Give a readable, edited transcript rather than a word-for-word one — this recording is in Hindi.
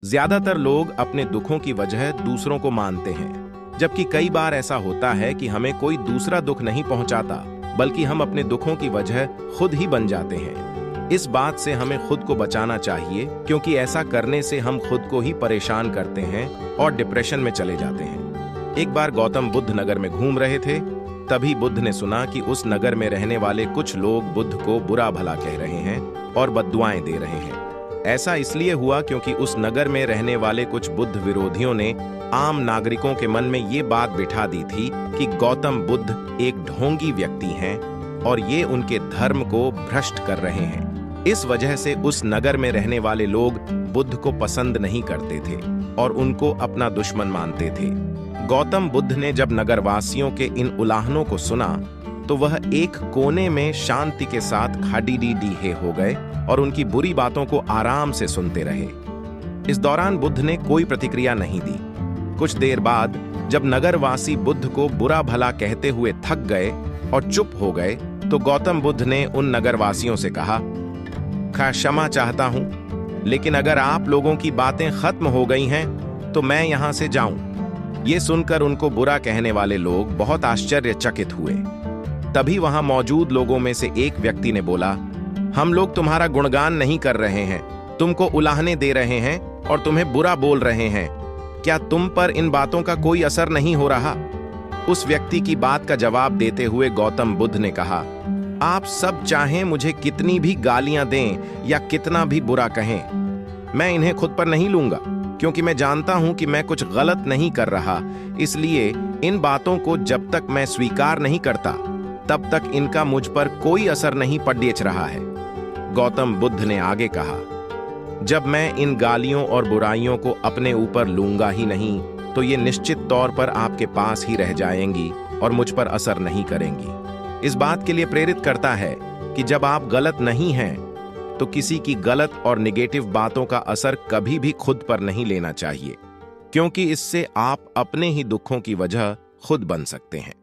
ज्यादातर लोग अपने दुखों की वजह दूसरों को मानते हैं, जबकि कई बार ऐसा होता है कि हमें कोई दूसरा दुख नहीं पहुंचाता, बल्कि हम अपने दुखों की वजह खुद ही बन जाते हैं। इस बात से हमें खुद को बचाना चाहिए, क्योंकि ऐसा करने से हम खुद को ही परेशान करते हैं और डिप्रेशन में चले जाते हैं। एक बार गौतम बुद्ध नगर में घूम रहे थे, तभी बुद्ध ने सुना कि उस नगर में रहने वाले कुछ लोग बुद्ध को बुरा भला कह रहे हैं और बद्दुआएं दे रहे हैं। ऐसा इसलिए हुआ क्योंकि उस नगर में रहने वाले कुछ बुद्ध विरोधियों ने आम नागरिकों के मन में ये बात बिठा दी थी कि गौतम बुद्ध एक ढोंगी व्यक्ति हैं और ये उनके धर्म को भ्रष्ट कर रहे हैं। इस वजह से उस नगर में रहने वाले लोग बुद्ध को पसंद नहीं करते थे और उनको अपना दुश्मन मानते थे। गौतम बुद्ध ने जब नगरवासियों के इन उलाहनों को सुना तो वह एक कोने में शांति के साथ खाड़ी हो गए और उनकी बुरी बातों को आराम से सुनते रहे। इस दौरान बुद्ध ने कोई प्रतिक्रिया नहीं दी। कुछ देर बाद जब नगरवासी बुद्ध को बुरा भला कहते हुए थक गए और चुप हो गए, तो गौतम बुद्ध ने उन नगरवासियों से कहा, क्षमा चाहता हूं, लेकिन अगर आप लोगों की बातें खत्म हो गई हैं तो मैं यहां से जाऊं। ये सुनकर उनको बुरा कहने वाले लोग बहुत आश्चर्यचकित हुए। तभी वहां मौजूद लोगों में से एक व्यक्ति ने बोला, हम लोग तुम्हारा गुणगान नहीं कर रहे हैं, तुमको उलाहने दे रहे हैं और तुम्हें बुरा बोल रहे हैं। क्या तुम पर इन बातों का कोई असर नहीं हो रहा? उस व्यक्ति की बात का जवाब देते हुए गौतम बुद्ध ने कहा, आप सब चाहें मुझे कितनी भी गालियां दें या कितना भी बुरा कहें, मैं इन्हें खुद पर नहीं लूंगा, क्योंकि मैं जानता हूं कि मैं कुछ गलत नहीं कर रहा। इसलिए इन बातों को जब तक मैं स्वीकार नहीं करता, तब तक इनका मुझ पर कोई असर नहीं पड़ेच रहा है। गौतम बुद्ध ने आगे कहा, जब मैं इन गालियों और बुराइयों को अपने ऊपर लूंगा ही नहीं, तो ये निश्चित तौर पर आपके पास ही रह जाएंगी और मुझ पर असर नहीं करेंगी। इस बात के लिए प्रेरित करता है कि जब आप गलत नहीं हैं, तो किसी की गलत और निगेटिव बातों का असर कभी भी खुद पर नहीं लेना चाहिए, क्योंकि इससे आप अपने ही दुखों की वजह खुद बन सकते हैं।